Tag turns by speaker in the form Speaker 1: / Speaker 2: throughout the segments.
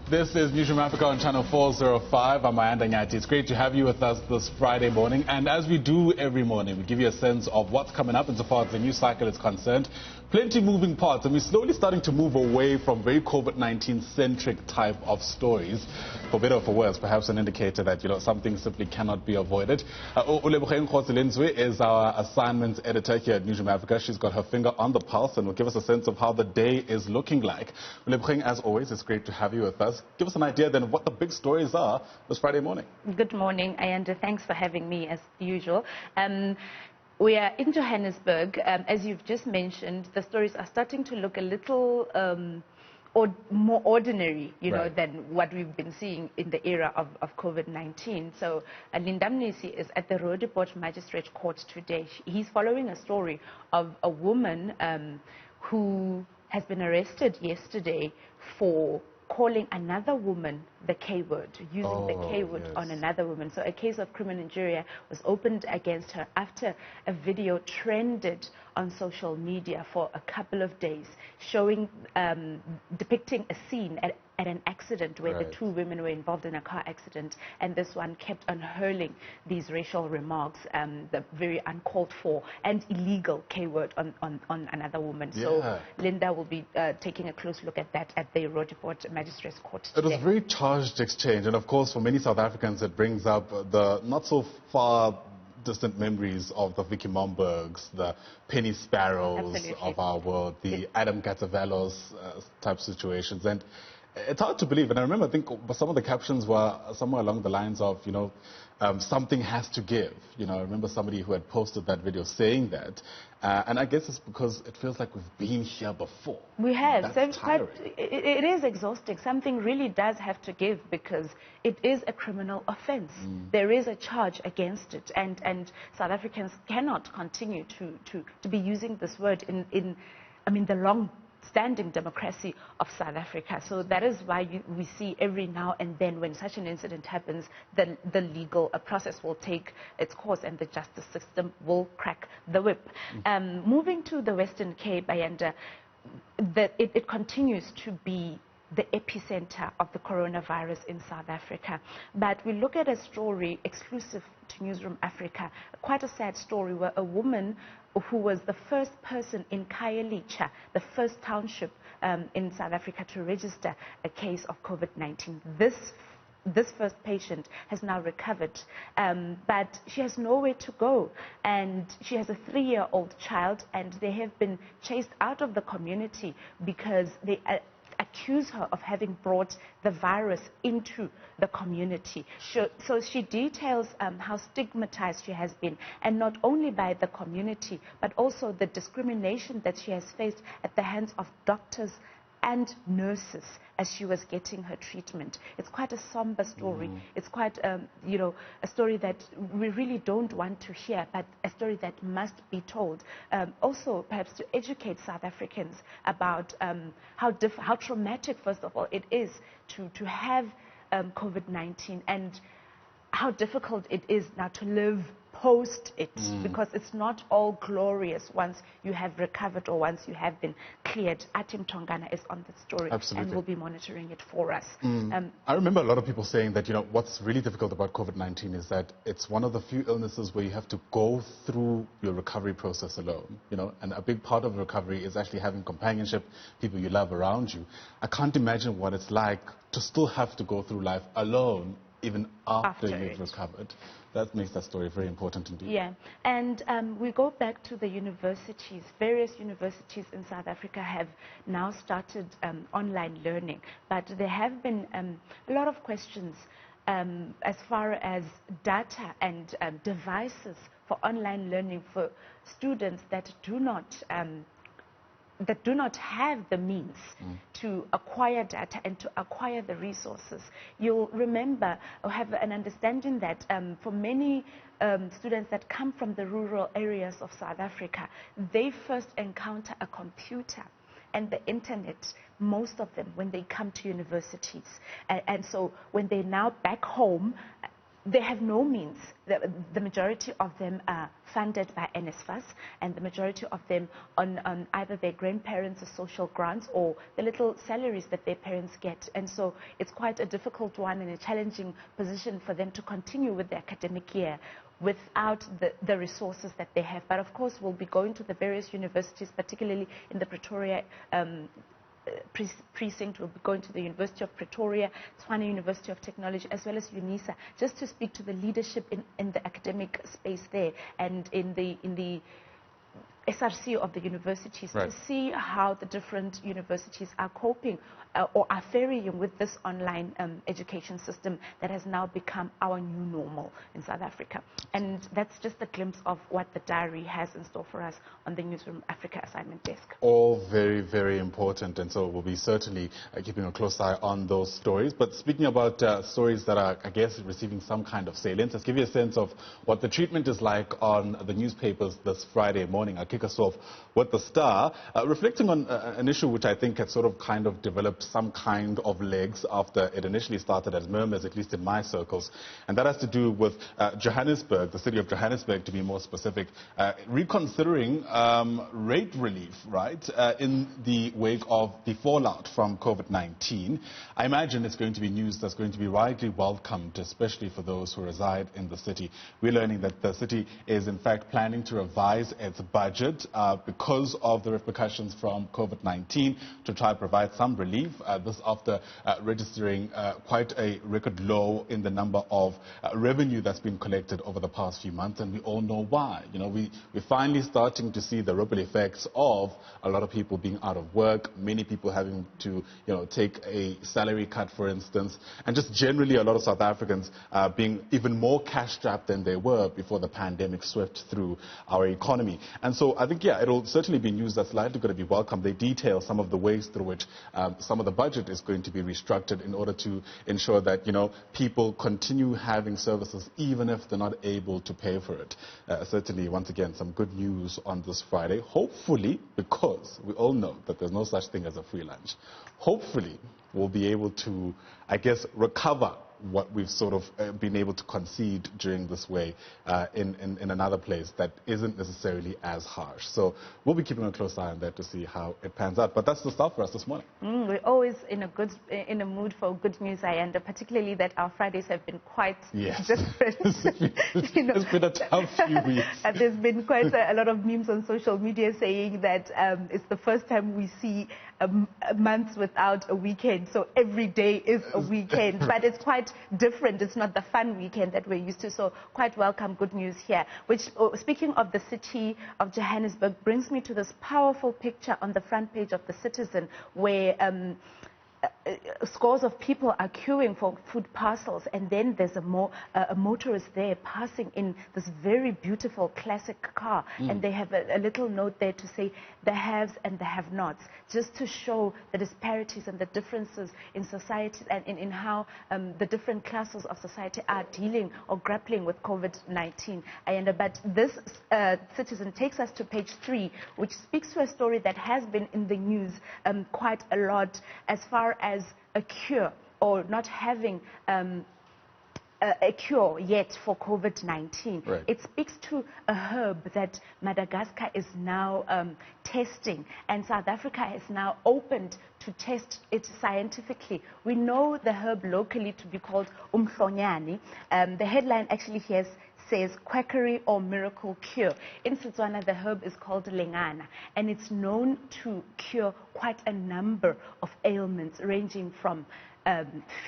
Speaker 1: This is Newzroom Afrika on channel 405. I'm Ayanda Nyati. It's great to have you with us this Friday morning. And as we do every morning, we give you a sense of what's coming up insofar as the news cycle is concerned. Plenty moving parts, and we're slowly starting to move away from very COVID-19 centric type of stories. For better or for worse, perhaps an indicator that, some things simply cannot be avoided. Olebogeng Kgosilentswe is our assignments editor here at Newzroom Afrika. She's got her finger on the pulse and will give us a sense of how the day is looking like. Olebogeng, as always, it's great to have you with us. Give us an idea then of what the big stories are this Friday morning.
Speaker 2: Good morning, Ayanda. Thanks for having me as usual. We are in Johannesburg. As you've just mentioned, the stories are starting to look a little more ordinary,
Speaker 1: Right.
Speaker 2: than what we've been seeing in the era of COVID-19. So Mnisi is at the Roodepoort Magistrates Court today. He's following a story of a woman who has been arrested yesterday for calling another woman the K word, using the K word on another woman. So a case of criminal injury was opened against her after a video trended on social media for a couple of days, showing, depicting a scene at an accident where the two women were involved in a car accident, and this one kept on hurling these racial remarks, the very uncalled for and illegal K word on another woman.
Speaker 1: Yeah.
Speaker 2: So Linda will be taking a close look at that at the Roodepoort Magistrates Court today.
Speaker 1: It was a very charged exchange, and of course for many South Africans it brings up the not so far distant memories of the Vicky Mombergs, the Penny Sparrows of our world, the Adam Katzavellos type situations. And it's hard to believe, and I remember, I think some of the captions were somewhere along the lines of, something has to give. I remember somebody who had posted that video saying that, and I guess it's because it feels like we've been here before.
Speaker 2: We have.
Speaker 1: That's tiring.
Speaker 2: It is exhausting. Something really does have to give because it is a criminal offense. There is a charge against it, and South Africans cannot continue to be using this word in the long-standing democracy of South Africa. So that is why we see every now and then when such an incident happens, the legal process will take its course and the justice system will crack the whip. Moving to the Western Cape, Ayanda, it continues to be the epicenter of the coronavirus in South Africa. But we look at a story exclusive to Newzroom Afrika, quite a sad story where a woman who was the first person in Khayelitsha, the first township in South Africa to register a case of COVID-19. This first patient has now recovered, but she has nowhere to go, and she has a 3-year-old child, and they have been chased out of the community because they accuse her of having brought the virus into the community. So she details how stigmatized she has been, and not only by the community, but also the discrimination that she has faced at the hands of doctors and nurses as she was getting her treatment. It's quite a somber story. It's quite, a story that we really don't want to hear, but a story that must be told. Also, perhaps to educate South Africans about how traumatic, first of all, it is to have COVID-19, and how difficult it is now to live post it, because it's not all glorious once you have recovered or once you have been cleared. Atim Tongana is on the story.
Speaker 1: Absolutely.
Speaker 2: And will be monitoring it for us.
Speaker 1: I remember a lot of people saying that, what's really difficult about COVID-19 is that it's one of the few illnesses where you have to go through your recovery process alone, and a big part of recovery is actually having companionship, people you love around you. I can't imagine what it's like to still have to go through life alone even after you've recovered. That makes that story very important indeed. Yeah,
Speaker 2: and we go back to the universities. Various universities in South Africa have now started online learning, but there have been a lot of questions as far as data and devices for online learning for students that do not have the means to acquire data and to acquire the resources. You'll remember or have an understanding that for many students that come from the rural areas of South Africa, they first encounter a computer and the internet, most of them, when they come to universities. And so when they're now back home, they have no means. The majority of them are funded by NSFAS, and the majority of them on either their grandparents' social grants or the little salaries that their parents get. And so it's quite a difficult one and a challenging position for them to continue with the academic year without the resources that they have. But of course, we'll be going to the various universities, particularly in the Pretoria precinct. We'll be going to the University of Pretoria, Tshwane University of Technology, as well as UNISA, just to speak to the leadership in the academic space there and in the SRC of the universities,
Speaker 1: right,
Speaker 2: to see how the different universities are coping or are faring with this online education system that has now become our new normal in South Africa. And that's just a glimpse of what the diary has in store for us on the Newzroom Afrika assignment desk.
Speaker 1: All very, very important, and so we'll be certainly keeping a close eye on those stories. But speaking about stories that are, I guess, receiving some kind of salience, let's give you a sense of what the treatment is like on the newspapers this Friday morning. I'll kick us off with the Star, reflecting on an issue which I think had sort of kind of developed some kind of legs after it initially started as murmurs, at least in my circles, and that has to do with Johannesburg, the city of Johannesburg to be more specific, reconsidering rate relief, right, in the wake of the fallout from COVID-19. I imagine it's going to be news that's going to be widely welcomed, especially for those who reside in the city. We're learning that the city is in fact planning to revise its budget because of the repercussions from COVID-19 to try to provide some relief. This after registering quite a record low in the number of revenue that's been collected over the past few months, and we all know why. You know, we're finally starting to see the ripple effects of a lot of people being out of work, many people having to, take a salary cut, for instance, and just generally a lot of South Africans being even more cash-strapped than they were before the pandemic swept through our economy. And so I think, it'll certainly be news that's likely going to be welcome. They detail some of the ways through which some of the budget is going to be restructured in order to ensure that, people continue having services even if they're not able to pay for it. Certainly, once again, some good news on this Friday. Hopefully, because we all know that there's no such thing as a free lunch, hopefully we'll be able to, I guess, recover what we've sort of been able to concede during this way in another place that isn't necessarily as harsh. So we'll be keeping a close eye on that to see how it pans out. But that's the stuff for us this morning.
Speaker 2: We're always in a mood for good news, and particularly that our Fridays have been quite different.
Speaker 1: It's been a tough few weeks.
Speaker 2: There's been quite a lot of memes on social media saying that it's the first time we see a month without a weekend, so every day is a weekend. But it's quite different. It's not the fun weekend that we're used to, so quite welcome good news here. Which, speaking of the city of Johannesburg, brings me to this powerful picture on the front page of The Citizen, where scores of people are queuing for food parcels, and then there's a motorist there passing in this very beautiful classic car, and they have a little note there to say the haves and the have-nots, just to show the disparities and the differences in society and in how the different classes of society are dealing or grappling with COVID-19. But this Citizen takes us to page 3, which speaks to a story that has been in the news quite a lot as far as a cure, or not having a cure yet for COVID-19.
Speaker 1: Right.
Speaker 2: It speaks to a herb that Madagascar is now testing, and South Africa has now opened to test it scientifically. We know the herb locally to be called umhlonyane. The headline actually here says quackery or miracle cure. In Setswana, the herb is called lengana, and it's known to cure quite a number of ailments, ranging from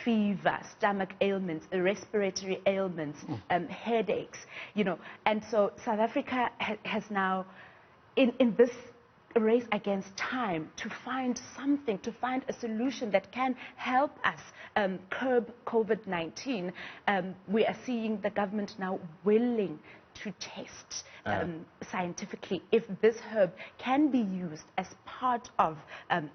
Speaker 2: fever, stomach ailments, respiratory ailments, headaches, And so South Africa has now, in this race against time, to find something, to find a solution that can help us curb COVID-19. We are seeing the government now willing to test scientifically if this herb can be used as part of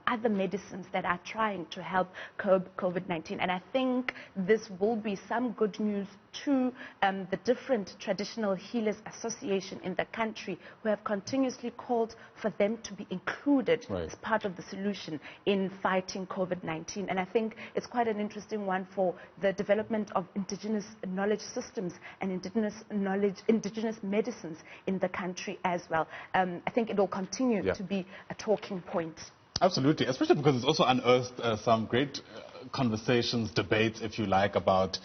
Speaker 2: other medicines that are trying to help curb COVID-19. And I think this will be some good news to the different traditional healers association in the country, who have continuously called for them to be included as part of the solution in fighting COVID-19. And I think it's quite an interesting one for the development of indigenous knowledge systems and indigenous medicines in the country as well. I think it will continue to be a talking point.
Speaker 1: Absolutely, especially because it's also unearthed some great conversations, debates, if you like, about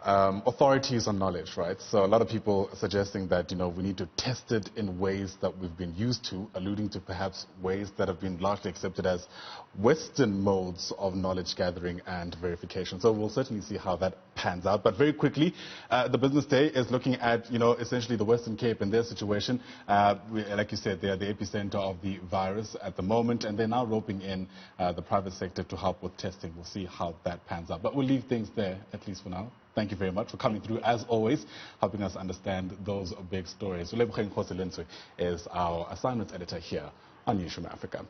Speaker 1: authorities on knowledge, right? So a lot of people suggesting that, we need to test it in ways that we've been used to, alluding to perhaps ways that have been largely accepted as Western modes of knowledge gathering and verification. So we'll certainly see how that pans out. But very quickly, the Business Day is looking at, essentially the Western Cape and their situation. Like you said, they are the epicenter of the virus at the moment, and they're now roping in the private sector to help with testing. We'll see how that pans out. But we'll leave things there, at least for now. Thank you very much for coming through, as always, helping us understand those big stories. Olebogeng Kgosilentswe is our assignments editor here on Newzroom Afrika.